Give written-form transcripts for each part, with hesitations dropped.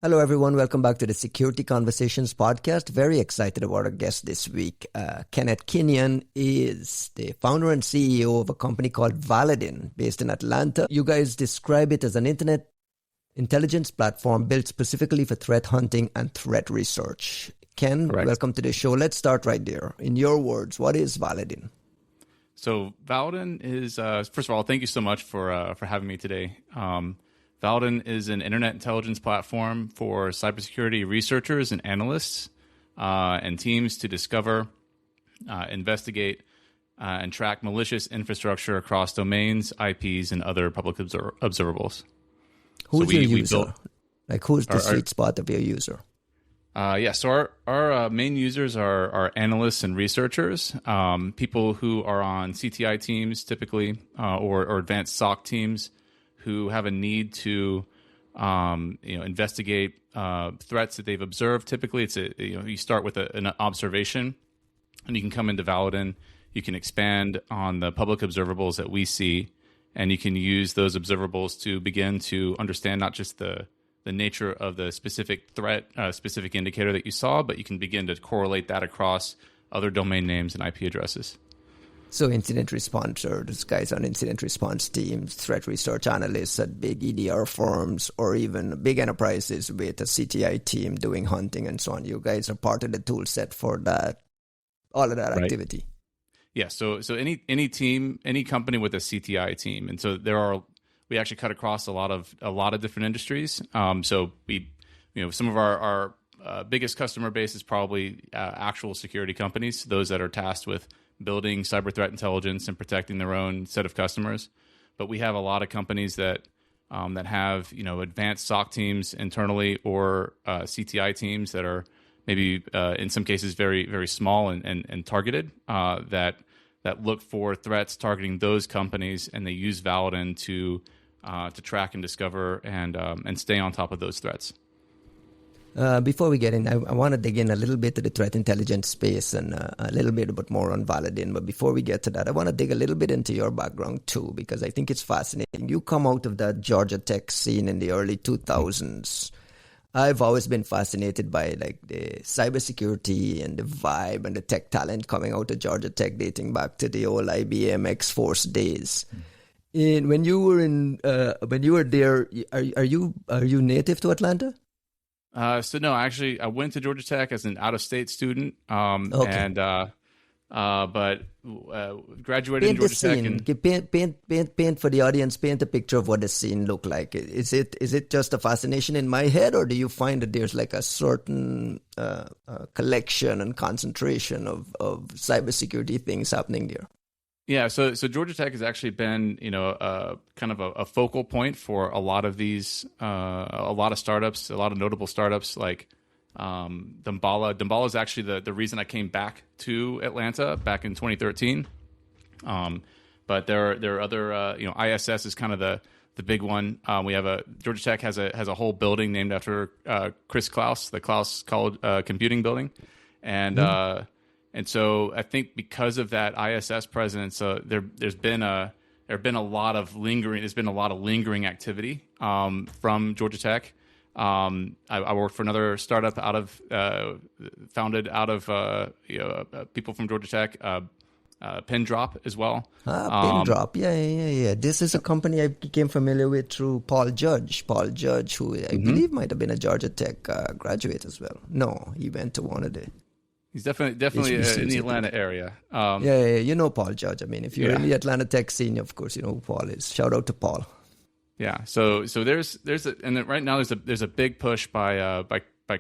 Hello, everyone. Welcome back to the Security Conversations podcast. Very excited about our guest this week. Kenneth Kinion is the founder and CEO of a company called Validin, based in Atlanta. You guys describe it as an internet intelligence platform built specifically for threat hunting and threat research. Ken, Correct. Welcome to the show. Let's start right there. In your words, what is Validin? So Validin is, first of all, thank you so much for having me today. Validin is an internet intelligence platform for cybersecurity researchers and analysts and teams to discover, investigate, and track malicious infrastructure across domains, IPs, and other public observables. Who's your user? Who's the sweet spot of your user? So our main users are analysts and researchers, people who are on CTI teams typically, or advanced SOC teams, who have a need to, investigate threats that they've observed. Typically, it's you start with an observation, and you can come into Validin. You can expand on the public observables that we see, and you can use those observables to begin to understand not just the nature of the specific threat, specific indicator that you saw, but you can begin to correlate that across other domain names and IP addresses. So incident responders, guys on incident response teams, threat research analysts at big EDR firms, or even big enterprises with a CTI team doing hunting and so on. You guys are part of the tool set for that, all of that Right. activity. Yeah. So any team, any company with a CTI team, and so we actually cut across a lot of different industries. So we, some of our biggest customer base is probably actual security companies, those that are tasked with building cyber threat intelligence and protecting their own set of customers. But we have a lot of companies that have advanced SOC teams internally, or CTI teams that are maybe in some cases very, very small and targeted, that look for threats targeting those companies, and they use Validin to track and discover and stay on top of those threats. Before we get in, I want to dig in a little bit to the threat intelligence space and a little bit more on Validin. But before we get to that, I want to dig a little bit into your background too, because I think it's fascinating. You come out of that Georgia Tech scene in the early 2000s. I've always been fascinated by the cybersecurity and the vibe and the tech talent coming out of Georgia Tech, dating back to the old IBM X-Force days. When you were there, are you native to Atlanta? So no, actually, I went to Georgia Tech as an out-of-state student, Okay. but graduated in Georgia Tech. Paint for the audience. Paint a picture of what the scene looked like. Is it just a fascination in my head, or do you find that there's like a certain collection and concentration of cybersecurity things happening there? Yeah, so Georgia Tech has actually been, kind of a focal point for a lot of these, a lot of startups, a lot of notable startups like Damballa. Damballa is actually the reason I came back to Atlanta back in 2013. But there are other, ISS is kind of the big one. We have Georgia Tech has a whole building named after Chris Klaus, the Klaus College Computing Building, and. Mm-hmm. And so I think because of that ISS presence, there's been a lot of lingering activity from Georgia Tech. I worked for another startup founded out of people from Georgia Tech, Pindrop as well. Pindrop, yeah. This is a company I became familiar with through Paul Judge. Paul Judge, who I believe might have been a Georgia Tech graduate as well. No, he went to one of the. He's definitely in the Atlanta area. You know Paul Judge. I mean, if you're in the Atlanta tech scene, of course you know who Paul is. Shout out to Paul. Yeah. So right now there's a big push by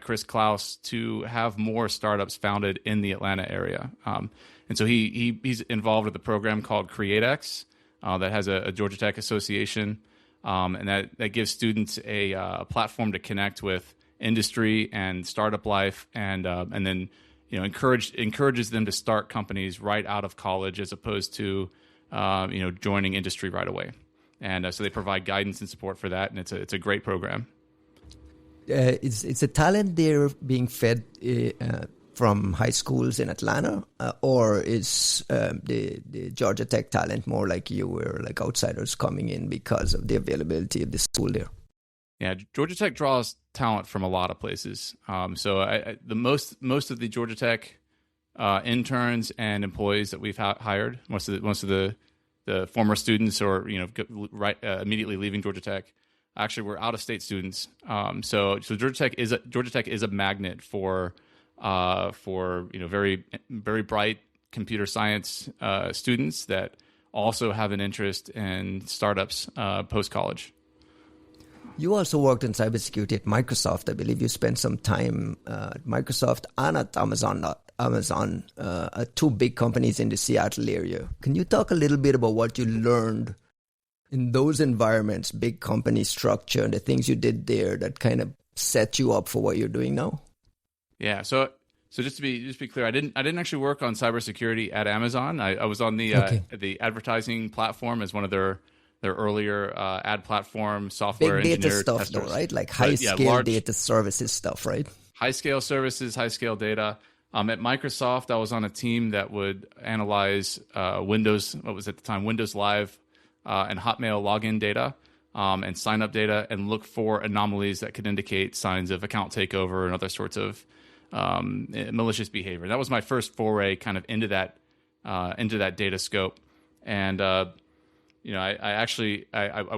Chris Klaus to have more startups founded in the Atlanta area. And so he's involved with a program called CreateX that has a Georgia Tech association, and that gives students a platform to connect with industry and startup life, and then. Encourages them to start companies right out of college, as opposed to, joining industry right away. And so they provide guidance and support for that, and it's a great program. It's a talent they're being fed from high schools in Atlanta, or is the Georgia Tech talent more like you, where like outsiders coming in because of the availability of the school there? Yeah, Georgia Tech draws talent from a lot of places. The most of the Georgia Tech interns and employees that we've hired, most of the former students or immediately leaving Georgia Tech, actually were out of state students. So Georgia Tech is a magnet for very very bright computer science students that also have an interest in startups post college. You also worked in cybersecurity at Microsoft. I believe you spent some time at Microsoft and at Amazon, two big companies in the Seattle area. Can you talk a little bit about what you learned in those environments, big company structure, and the things you did there that kind of set you up for what you're doing now? Yeah. So just to be clear, I didn't actually work on cybersecurity at Amazon. I was on the advertising platform as one of their earlier ad platform software big data engineer stuff, testers. though, right? Like high-scale data services stuff, right? High-scale services, high-scale data. At Microsoft, I was on a team that would analyze Windows, what was at the time, Windows Live and Hotmail login data and sign-up data, and look for anomalies that could indicate signs of account takeover and other sorts of malicious behavior. That was my first foray kind of into that data scope. And I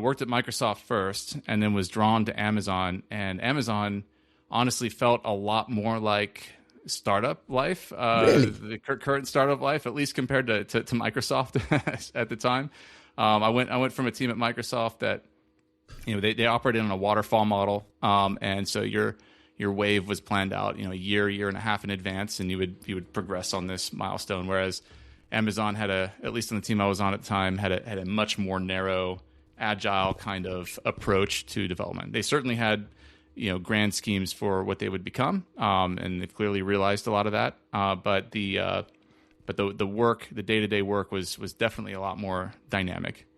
worked at Microsoft first, and then was drawn to Amazon. And Amazon honestly felt a lot more like startup life, Really? the current startup life, at least compared to Microsoft at the time. I went from a team at Microsoft that they operated on a waterfall model, and so your wave was planned out a year and a half in advance, and you would progress on this milestone, whereas Amazon had at least on the team I was on at the time, had a much more narrow, agile kind of approach to development. They certainly had, grand schemes for what they would become, and they've clearly realized a lot of that. But the work, the day-to-day work was definitely a lot more dynamic.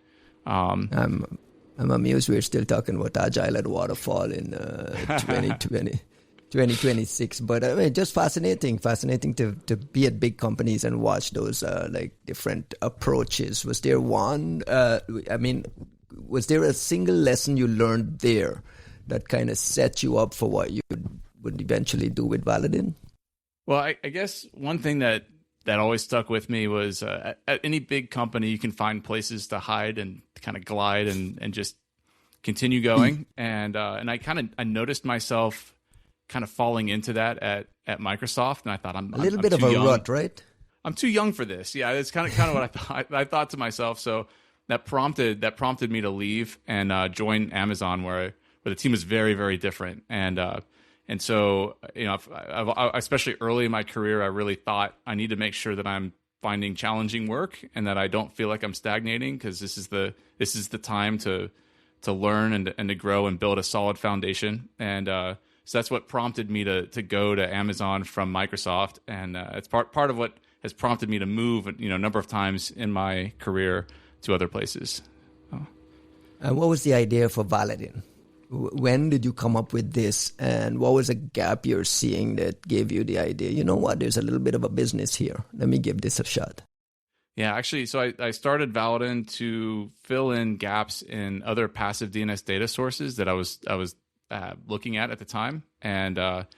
I'm amused we're still talking about agile at waterfall in 2026. But I mean, just fascinating to be at big companies and watch those different approaches. Was there one? Was there a single lesson you learned there that kind of set you up for what you would eventually do with Validin? Well, I guess one thing that always stuck with me was at any big company, you can find places to hide and kind of glide and just continue going. And I noticed myself kind of falling into that at Microsoft, and I thought I'm bit of a young. rut, right? I'm too young for this. Yeah, it's kind of what I thought. I thought to myself. So that prompted me to leave and join Amazon, where the team was very, very different. And so especially early in my career, I really thought I need to make sure that I'm finding challenging work and that I don't feel like I'm stagnating, because this is the time to learn and to grow and build a solid foundation. And so that's what prompted me to go to Amazon from Microsoft, and it's part of what has prompted me to move a number of times in my career to other places. And what was the idea for Validin? When did you come up with this, and what was a gap you're seeing that gave you the idea, you know what, there's a little bit of a business here, let me give this a shot? Yeah, actually, so I started Validin to fill in gaps in other passive DNS data sources that I was looking at the time. And the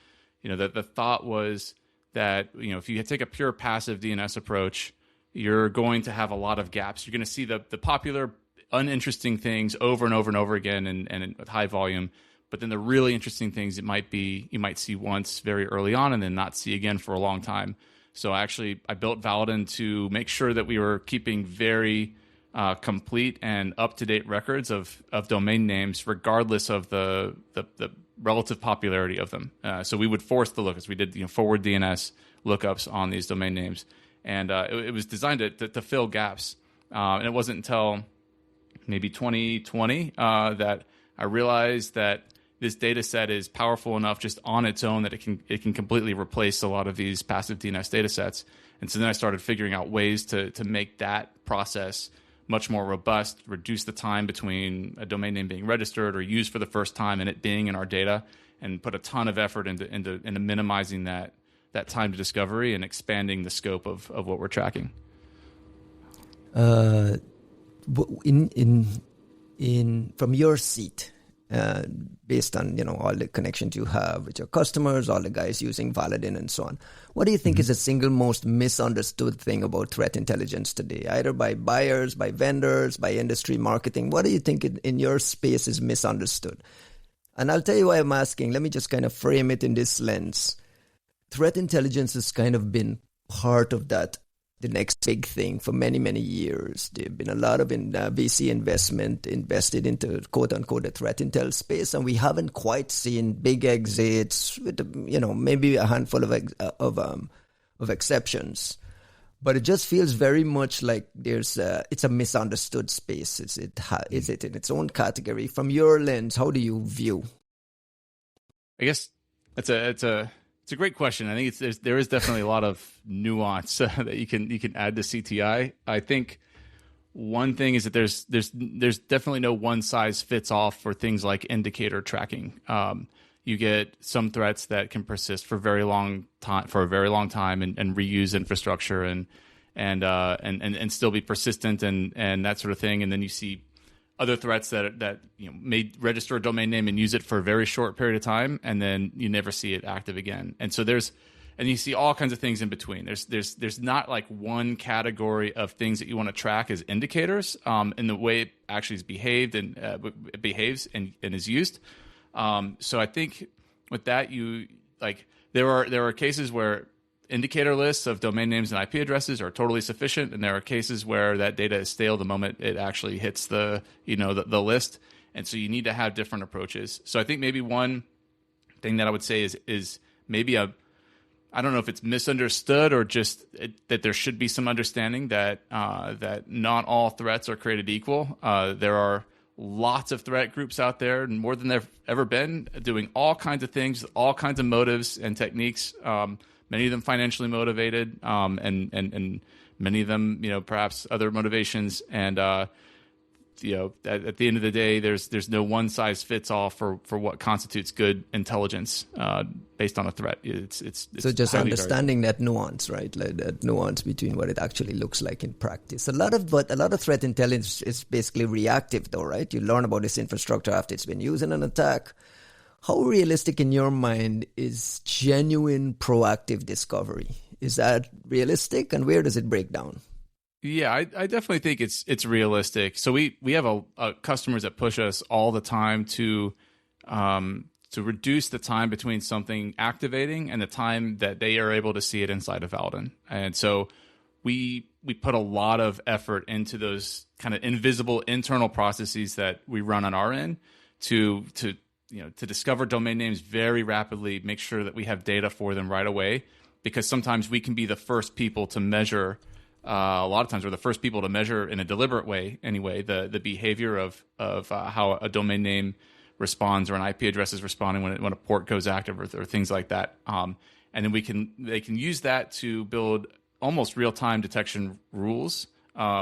thought was that if you take a pure passive DNS approach, you're going to have a lot of gaps. You're going to see the popular uninteresting things over and over and over again and with high volume, but then the really interesting things you might see once very early on and then not see again for a long time. So I built Validin to make sure that we were keeping very complete and up-to-date records of domain names, regardless of the relative popularity of them. So we would force the lookups. We did forward DNS lookups on these domain names, and it was designed to fill gaps. And it wasn't until maybe 2020 that I realized that this data set is powerful enough just on its own that it can completely replace a lot of these passive DNS data sets. And so then I started figuring out ways to make that process much more robust, reduce the time between a domain name being registered or used for the first time and it being in our data, and put a ton of effort into minimizing that time to discovery and expanding the scope of what we're tracking. From your seat based on, all the connections you have with your customers, all the guys using Validin and so on. What do you think is the single most misunderstood thing about threat intelligence today, either by buyers, by vendors, by industry marketing? What do you think in your space is misunderstood? And I'll tell you why I'm asking. Let me just kind of frame it in this lens. Threat intelligence has kind of been part of that, the next big thing for many, many years. There have been a lot of VC investment invested into quote unquote the threat intel space, and we haven't quite seen big exits with, maybe a handful of exceptions. But it just feels very much like it's a misunderstood space. Is it in its own category? From your lens, how do you view? I guess it's a great question. I think there is definitely a lot of nuance that you can add to CTI. I think one thing is that there's definitely no one size fits all for things like indicator tracking. You get some threats that can persist for a very long time and reuse infrastructure and still be persistent and that sort of thing. And then you see other threats that may register a domain name and use it for a very short period of time, and then you never see it active again. And so you see all kinds of things in between. There's not like one category of things that you want to track as indicators in the way it actually is behaved and it behaves and is used. So I think with that, there are cases where indicator lists of domain names and IP addresses are totally sufficient, and there are cases where that data is stale the moment it actually hits the list, and so you need to have different approaches. So I think maybe one thing that I would say is maybe I don't know if it's misunderstood or just that there should be some understanding that not all threats are created equal. There are lots of threat groups out there, and more than there've ever been, doing all kinds of things, all kinds of motives and techniques. Many of them financially motivated, and many of them, perhaps other motivations. And at the end of the day, there's no one size fits all for what constitutes good intelligence based on a threat. It's so just understanding that nuance, right? Like that nuance between what it actually looks like in practice. A lot of threat intelligence is basically reactive, though, right? You learn about this infrastructure after it's been used in an attack. How realistic in your mind is genuine proactive discovery? Is that realistic, and where does it break down? Yeah, I definitely think it's realistic. So we have customers that push us all the time to reduce the time between something activating and the time that they are able to see it inside of Validin. And so we put a lot of effort into those kind of invisible internal processes that we run on our end to discover domain names very rapidly, make sure that we have data for them right away, because sometimes we can be the first people to measure. A lot of times we're the first people to measure in a deliberate way, anyway, the behavior of how a domain name responds or an IP address is responding when a port goes active or things like that. And then they can use that to build almost real-time detection rules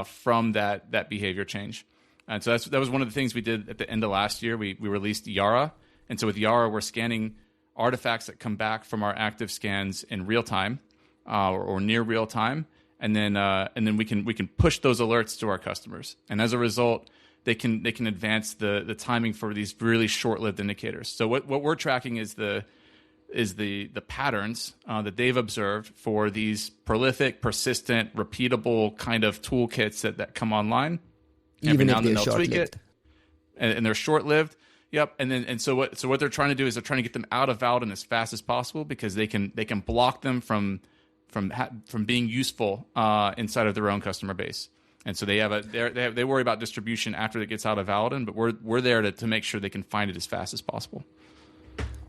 from that behavior change. And so that was one of the things we did at the end of last year. We released Yara. And so with Yara, we're scanning artifacts that come back from our active scans in real time or near real time. And then we can push those alerts to our customers. And as a result, they can advance the timing for these really short-lived indicators. So what we're tracking is the patterns that they've observed for these prolific, persistent, repeatable kind of toolkits that come online. Even if they're short-lived. And they're short-lived. Yep. And so what they're trying to do is they're trying to get them out of Validin as fast as possible, because they can block them from being useful inside of their own customer base. And so they worry about distribution after it gets out of Validin, but we're there to make sure they can find it as fast as possible.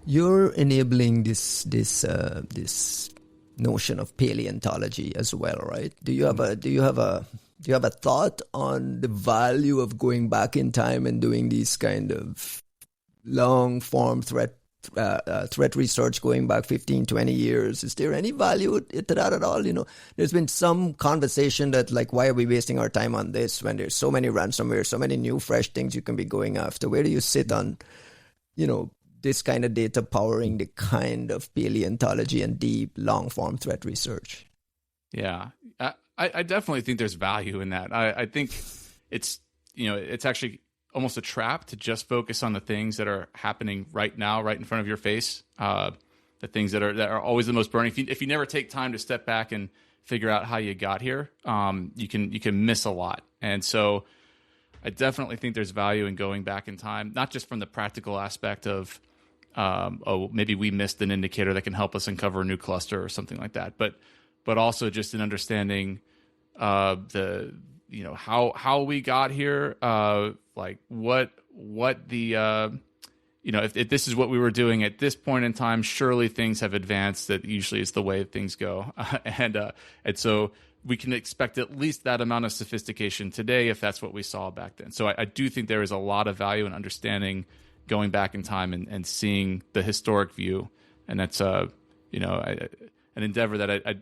You're enabling this notion of paleontology as well, right? Do you have a thought on the value of going back in time and doing these kind of long form threat research going back 15, 20 years? Is there any value to that at all? There's been some conversation that, like, why are we wasting our time on this when there's so many ransomware, so many new fresh things you can be going after? Where do you sit on, this kind of data powering the kind of paleontology and deep long form threat research? Yeah, I definitely think there's value in that. I think it's actually almost a trap to just focus on the things that are happening right now, right in front of your face. The things that are always the most burning. If you never take time to step back and figure out how you got here, you can miss a lot. And so I definitely think there's value in going back in time, not just from the practical aspect of, maybe we missed an indicator that can help us uncover a new cluster or something like that, but also just in understanding the, how we got here, like what the, if this is what we were doing at this point in time, surely things have advanced. That usually is the way things go, and so we can expect at least that amount of sophistication today if that's what we saw back then. So I do think there is a lot of value in understanding, going back in time and seeing the historic view, and that's an endeavor that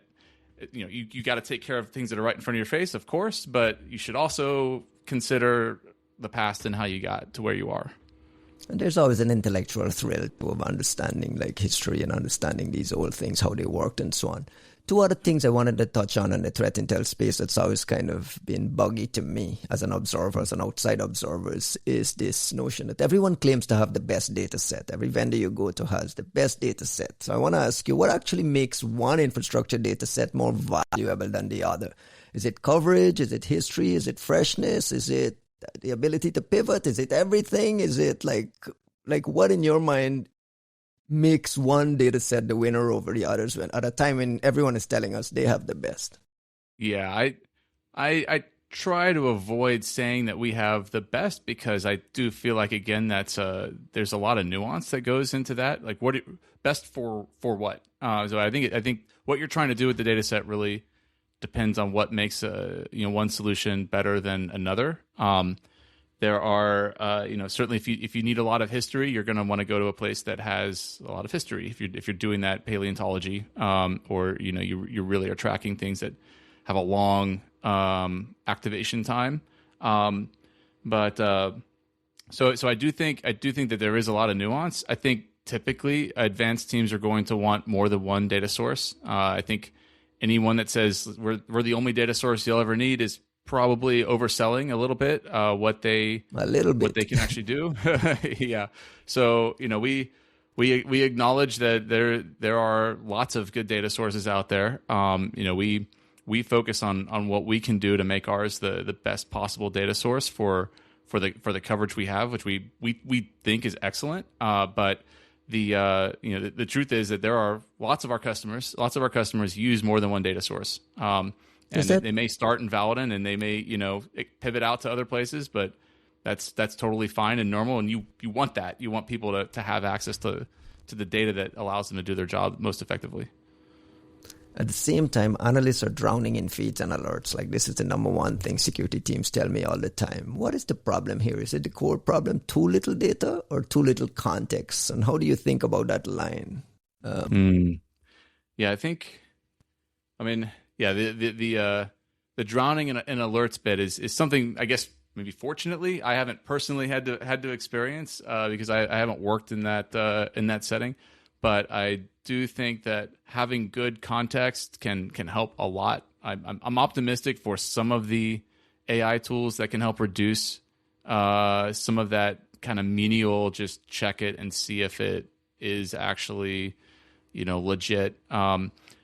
you got to take care of things that are right in front of your face, of course, but you should also consider the past and how you got to where you are. And there's always an intellectual thrill of understanding like history and understanding these old things, how they worked and so on. Two other things I wanted to touch on in the threat intel space that's always kind of been buggy to me as an observer, as an outside observer, is this notion that everyone claims to have the best data set. Every vendor you go to has the best data set. So I want to ask you, what actually makes one infrastructure data set more valuable than the other? Is it coverage? Is it history? Is it freshness? Is it the ability to pivot? Is it everything? Is it like what in your mind makes one data set the winner over the others when at a time when everyone is telling us they have the best? Yeah, I try to avoid saying that we have the best, because I do feel like, again, that's there's a lot of nuance that goes into that. Like, best for what? So I think what you're trying to do with the data set really depends on what makes one solution better than another. There are, certainly if you need a lot of history, you're going to want to go to a place that has a lot of history. If you're doing that paleontology, or you really are tracking things that have a long activation time. So I do think that there is a lot of nuance. I think typically advanced teams are going to want more than one data source. I think anyone that says we're the only data source you'll ever need is probably overselling a little bit what they can actually do. Yeah. So we acknowledge that there are lots of good data sources out there. We focus on what we can do to make ours the best possible data source for the coverage we have, which we think is excellent. But the truth is that there are lots of our customers use more than one data source. And they may start in Validin and they may, pivot out to other places, but that's totally fine and normal. And you want that. You want people to have access to the data that allows them to do their job most effectively. At the same time, analysts are drowning in feeds and alerts. Like, this is the number one thing security teams tell me all the time. What is the problem here? Is it the core problem, too little data or too little context? And how do you think about that line? Yeah, the drowning in alerts bit is something, I guess, maybe fortunately I haven't personally had to experience because I haven't worked in that setting. But I do think that having good context can help a lot. I'm optimistic for some of the AI tools that can help reduce some of that kind of menial, just check it and see if it is actually legit.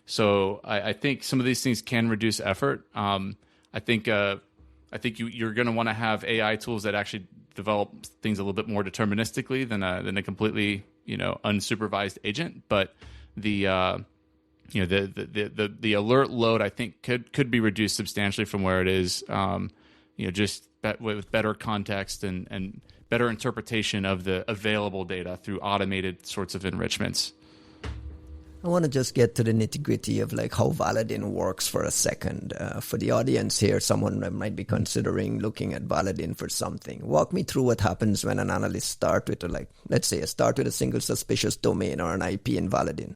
So I think some of these things can reduce effort. I think you're going to want to have AI tools that actually develop things a little bit more deterministically than a completely unsupervised agent. But the alert load, I think, could be reduced substantially from where it is. Just with better context and better interpretation of the available data through automated sorts of enrichments. I want to just get to the nitty-gritty of like how Validin works for a second. For the audience here, someone might be considering looking at Validin for something. Walk me through what happens when an analyst start with a single suspicious domain or an IP in Validin.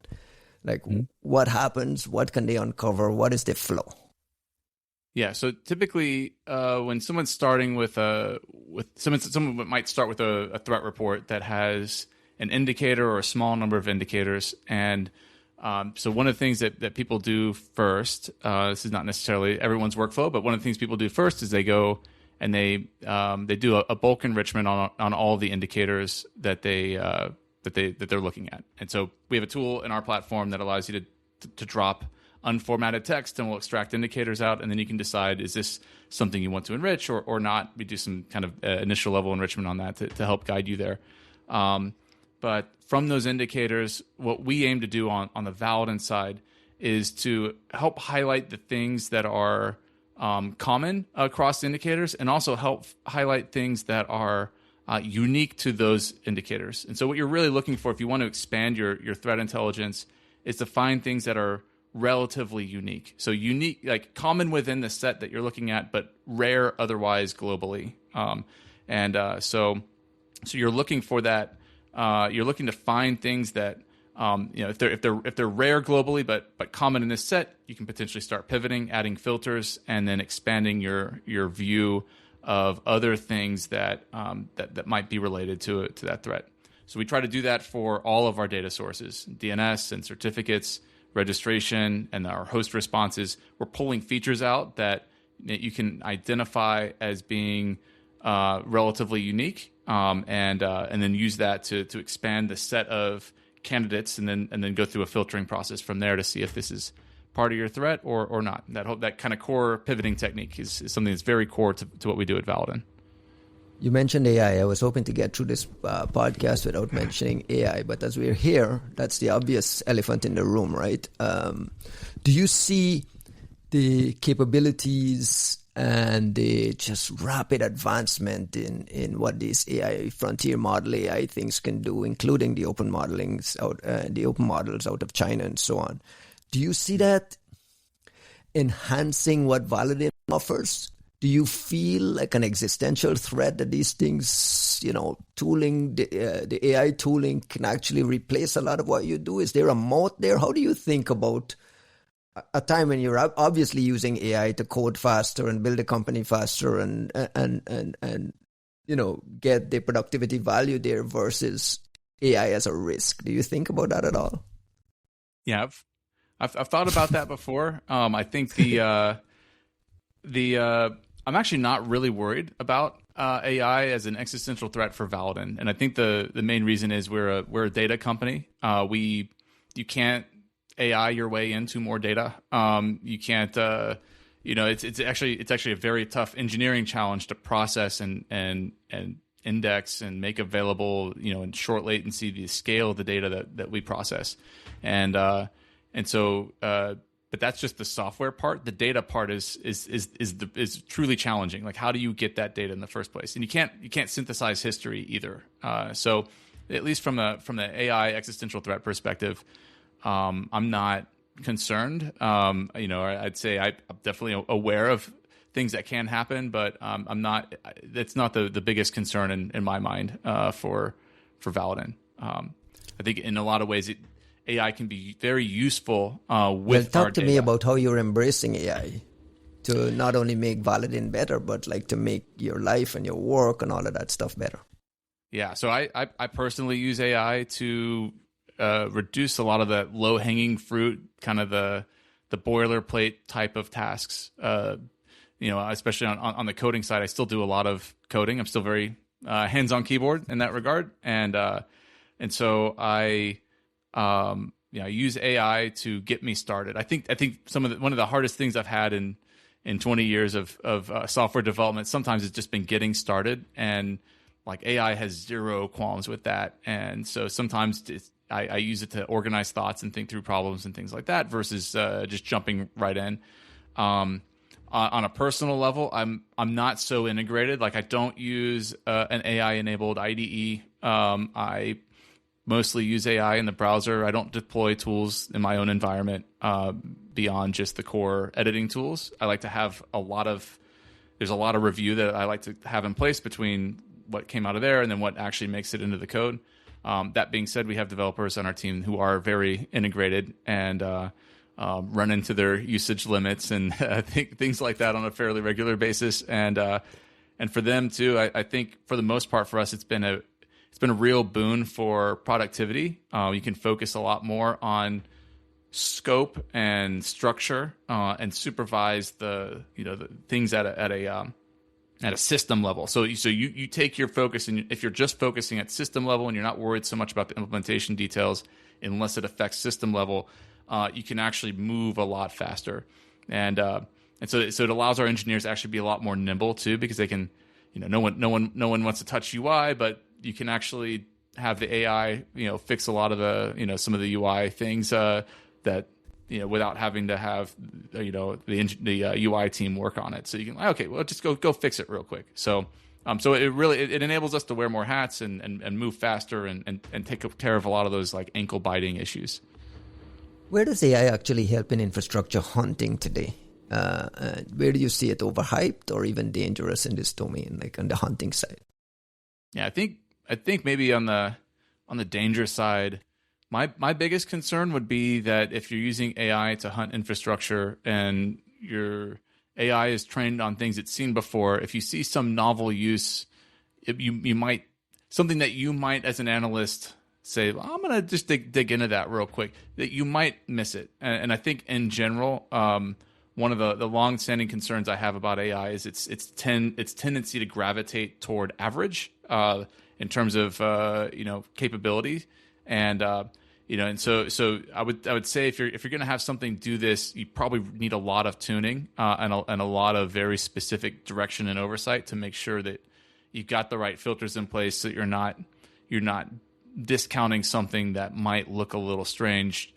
Like, what happens? What can they uncover? What is the flow? Yeah, so typically when someone's starting someone might start with a threat report that has an indicator or a small number of indicators. And so one of the things that people do first, this is not necessarily everyone's workflow, but one of the things people do first is they go and they do a bulk enrichment on all the indicators that they're looking at. And so we have a tool in our platform that allows you to drop unformatted text, and we'll extract indicators out, and then you can decide, is this something you want to enrich or not? We do some kind of initial level enrichment on that to help guide you there. But from those indicators, what we aim to do on the Validin side is to help highlight the things that are common across indicators, and also help highlight things that are unique to those indicators. And so what you're really looking for, if you want to expand your threat intelligence, is to find things that are relatively unique. So unique, like common within the set that you're looking at, but rare otherwise globally. So you're looking for that. You're looking to find things that, if they're rare globally, but common in this set, you can potentially start pivoting, adding filters, and then expanding your view of other things that might be related to that threat. So we try to do that for all of our data sources, DNS and certificates, registration, and our host responses. We're pulling features out that you can identify as being relatively unique, and then use that to expand the set of candidates, and then go through a filtering process from there to see if this is part of your threat or not. That kind of core pivoting technique is something that's very core to what we do at Validin. You mentioned AI. I was hoping to get through this podcast without mentioning AI, but as we're here, that's the obvious elephant in the room, right? Do you see the capabilities and the just rapid advancement in what these AI frontier model AI things can do, including the open models out of China and so on? Do you see that enhancing what Validin offers? Do you feel like an existential threat that these things, tooling, the AI tooling can actually replace a lot of what you do? Is there a moat there? How do you think about a time when you're obviously using AI to code faster and build a company faster and get the productivity value there versus AI as a risk? Do you think about that at all? Yeah, I've thought about that before. I think I'm actually not really worried about AI as an existential threat for Validin, and I think the main reason is we're a data company. You can't AI your way into more data. You can't. It's actually a very tough engineering challenge to process and index and make available, in short latency, the scale of the data that we process, but that's just the software part. The data part is truly challenging. Like, how do you get that data in the first place? And you can't synthesize history either. So at least from the AI existential threat perspective, I'm not concerned. I'd say I'm definitely aware of things that can happen, but I'm not. That's not the biggest concern in my mind for Validin. I think in a lot of ways AI can be very useful with our data. Talk to me about how you're embracing AI to not only make Validin better, but like to make your life and your work and all of that stuff better. Yeah, so I personally use AI to reduce a lot of the low-hanging fruit, kind of the boilerplate type of tasks. Especially on the coding side, I still do a lot of coding. I'm still very hands-on keyboard in that regard, and so I use AI to get me started. I think one of the hardest things I've had in 20 years of software development sometimes has just been getting started, and like AI has zero qualms with that. And so sometimes I use it to organize thoughts and think through problems and things like that versus just jumping right in. On a personal level, I'm not so integrated. Like, I don't use an AI enabled IDE. I mostly use AI in the browser. I don't deploy tools in my own environment beyond just the core editing tools. I like to have there's a lot of review that I like to have in place between what came out of there and then what actually makes it into the code. That being said, we have developers on our team who are very integrated and run into their usage limits and things like that on a fairly regular basis. And for them too, I think for the most part for us, it's been a real boon for productivity. You can focus a lot more on scope and structure and supervise the things at at a system level. So you take your focus, and if you're just focusing at system level and you're not worried so much about the implementation details, unless it affects system level, you can actually move a lot faster. And so it allows our engineers to actually be a lot more nimble too, because they can, no one wants to touch UI, but you can actually have the AI, fix a lot of the, some of the UI things that, without having to have, the UI team work on it. So you can, okay, well, just go fix it real quick. So it enables us to wear more hats and move faster and take care of a lot of those like ankle biting issues. Where does AI actually help in infrastructure hunting today? Where do you see it overhyped or even dangerous in this domain, like on the hunting side? Yeah, I think maybe on the danger side, my biggest concern would be that if you're using AI to hunt infrastructure and your AI is trained on things it's seen before, if you see some novel use, you might, something that you might as an analyst say, well, I'm going to just dig into that real quick, that you might miss it. And I think in general, one of the long-standing concerns I have about AI is its tendency to gravitate toward average in terms of capability, and and so I would say if you're going to have something do this, you probably need a lot of tuning and a lot of very specific direction and oversight to make sure that you've got the right filters in place, so that you're not discounting something that might look a little strange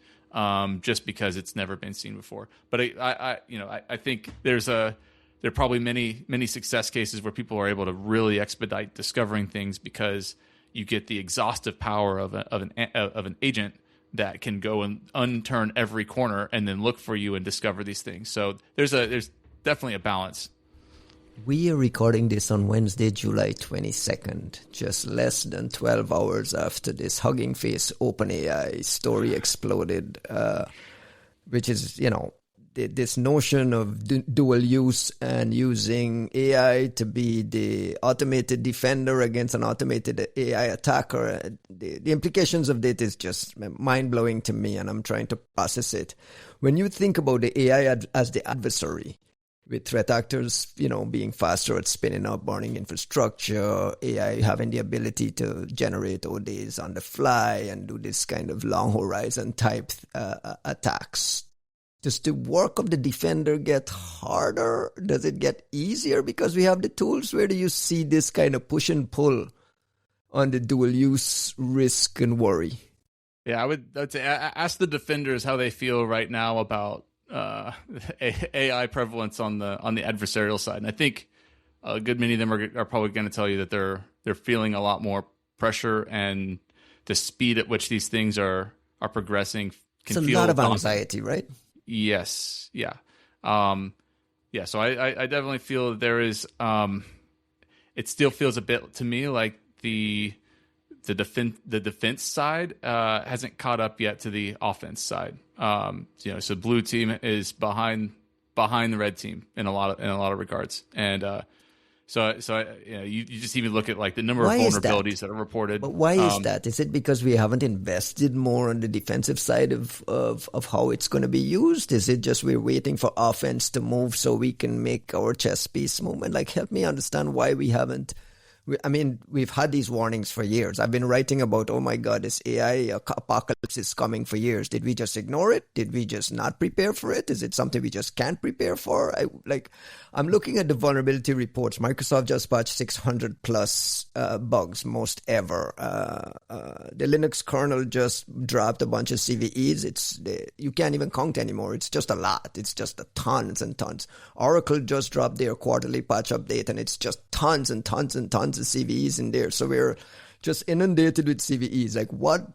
just because it's never been seen before. But I think there are probably many success cases where people are able to really expedite discovering things because you get the exhaustive power of an agent that can go and unturn every corner and then look for you and discover these things. So there's definitely a balance. We are recording this on Wednesday, July 22nd, just less than 12 hours after this Hugging Face OpenAI story exploded, which is, this notion of dual use and using AI to be the automated defender against an automated AI attacker. The implications of that is just mind-blowing to me, and I'm trying to process it. When you think about the AI as the adversary, with threat actors, being faster at spinning up burning infrastructure, AI having the ability to generate ODs on the fly and do this kind of long horizon type attacks. Does the work of the defender get harder? Does it get easier because we have the tools? Where do you see this kind of push and pull on the dual use risk and worry? Yeah, I would say ask the defenders how they feel right now about AI prevalence on the adversarial side, and I think a good many of them are probably going to tell you that they're feeling a lot more pressure, and the speed at which these things are progressing can it's a feel lot of anxiety, right? Yes, yeah, So I definitely feel that there is. It still feels a bit to me like the defense side hasn't caught up yet to the offense side. So blue team is behind the red team in a lot of regards, and you just even look at like the number of vulnerabilities that are reported. But why is that? Is it because we haven't invested more on the defensive side of how it's going to be used? Is it just we're waiting for offense to move so we can make our chess piece movement? Like, help me understand why we haven't. We've had these warnings for years. I've been writing about, oh my God, this AI apocalypse is coming for years. Did we just ignore it? Did we just not prepare for it? Is it something we just can't prepare for? I'm looking at the vulnerability reports. Microsoft just patched 600 plus bugs, most ever. The Linux kernel just dropped a bunch of CVEs. You can't even count anymore. It's just a lot. It's just tons and tons. Oracle just dropped their quarterly patch update, and it's just tons and tons and tons of CVEs in there. So we're just inundated with CVEs. Like, what?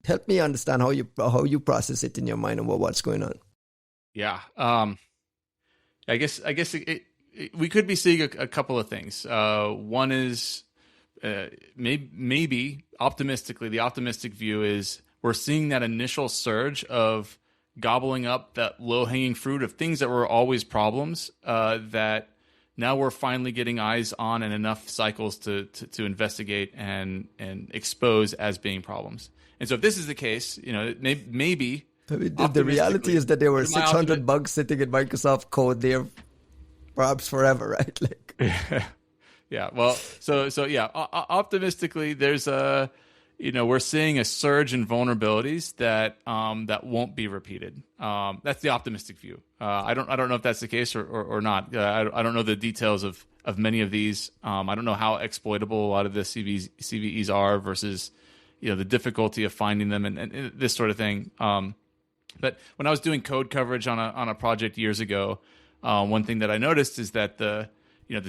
Help me understand how you process it in your mind and what's going on. Yeah. I guess we could be seeing a couple of things. One is maybe optimistically, the optimistic view is we're seeing that initial surge of gobbling up that low-hanging fruit of things that were always problems that now we're finally getting eyes on and enough cycles to investigate and expose as being problems. And so if this is the case, maybe the reality is that there were 600 bugs sitting in Microsoft code there perhaps forever, right? Like, yeah. Well, so yeah. Optimistically, there's we're seeing a surge in vulnerabilities that won't be repeated. That's the optimistic view. I don't know if that's the case or not. I don't know the details of many of these. I don't know how exploitable a lot of the CVEs are versus the difficulty of finding them and this sort of thing. But when I was doing code coverage on a project years ago, one thing that I noticed is that the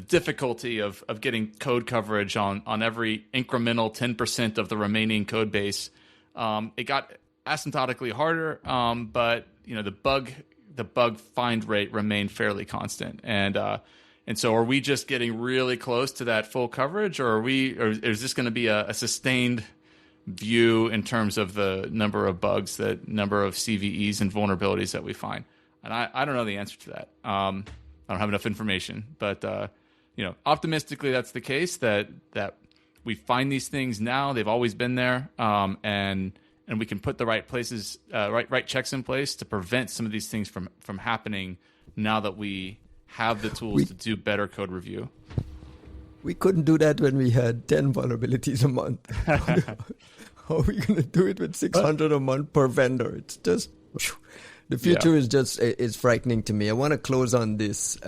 difficulty of getting code coverage on every incremental 10% of the remaining code base, it got asymptotically harder, but the bug find rate remained fairly constant. And so are we just getting really close to that full coverage, or is this going to be a sustained view in terms of the number of bugs, the number of CVEs and vulnerabilities that we find? And I don't know the answer to that. I don't have enough information, but optimistically, that's the case. That we find these things now; they've always been there, and we can put the right places, right checks in place to prevent some of these things from happening. Now that we have the tools to do better code review, we couldn't do that when we had 10 vulnerabilities a month. How are we going to do it with 600 a month per vendor? It's just. The future is frightening to me. I want to close on this.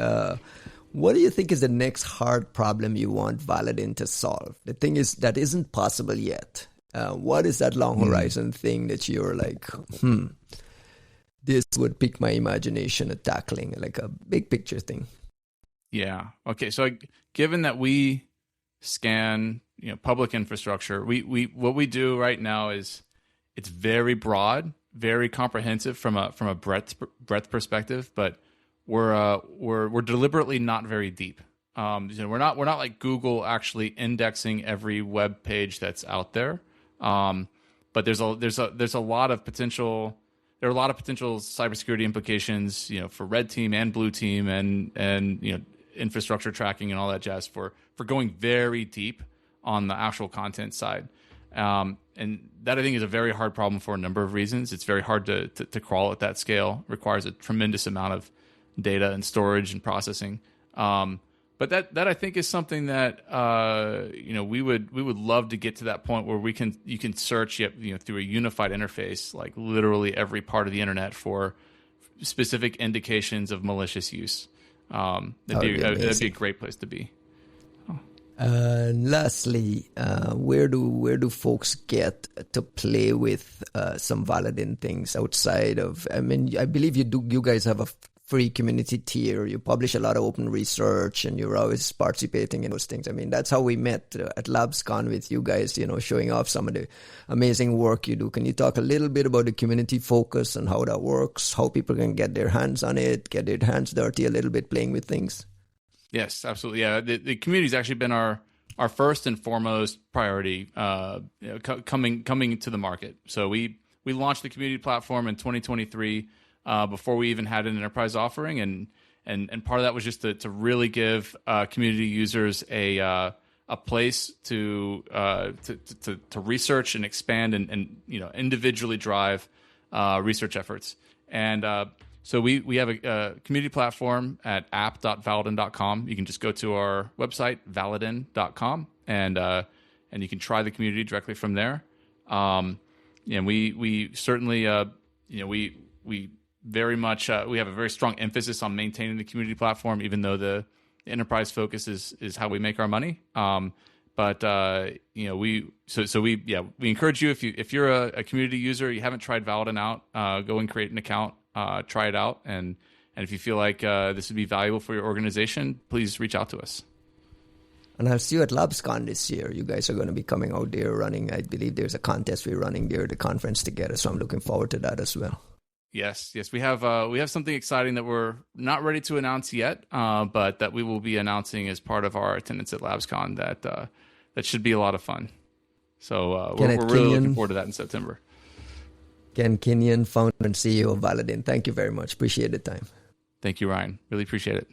What do you think is the next hard problem you want Validin to solve? The thing is that isn't possible yet. What is that long horizon thing that you're like, this would pique my imagination at tackling, like a big picture thing? Yeah. Okay. So given that we scan public infrastructure, we what we do right now is it's very broad, very comprehensive from a breadth perspective, but we're deliberately not very deep. We're not like Google actually indexing every web page that's out there. But there's a lot of potential. There are a lot of potential cybersecurity implications, for red team and blue team and infrastructure tracking and all that jazz for going very deep on the actual content side. And that I think is a very hard problem for a number of reasons. It's very hard to crawl at that scale. It requires a tremendous amount of data and storage and processing. But that I think is something that we would love to get to that point where you can search through a unified interface, like literally every part of the internet for specific indications of malicious use. That'd be a great place to be. Lastly, where do folks get to play with some Validin things outside of? I mean, I believe you guys have a free community tier. You publish a lot of open research, and you're always participating in those things. I mean, that's how we met at LabsCon with you guys. Showing off some of the amazing work you do. Can you talk a little bit about the community focus and how that works? How people can get their hands on it, get their hands dirty a little bit, playing with things. Yes, absolutely. Yeah, the community's actually been our first and foremost priority coming to the market. So we launched the community platform in 2023 before we even had an enterprise offering, and part of that was just to really give community users a place to research and expand and individually drive research efforts. And so we have a community platform at app.validin.com. You can just go to our website, validin.com, and you can try the community directly from there. And we certainly, we very much, we have a very strong emphasis on maintaining the community platform, even though the enterprise focus is how we make our money. But we encourage you, if you're a community user, you haven't tried Validin out, go and create an account. Try it out, and if you feel like this would be valuable for your organization, please reach out to us. And I'll see you at LabsCon this year. You guys are going to be coming out there running. I believe there's a contest we're running there, the conference together. So I'm looking forward to that as well. Yes, we have something exciting that we're not ready to announce yet, but that we will be announcing as part of our attendance at LabsCon. That should be a lot of fun. So we're really looking forward to that in September. Ken Kinion, founder and CEO of Validin. Thank you very much. Appreciate the time. Thank you, Ryan. Really appreciate it.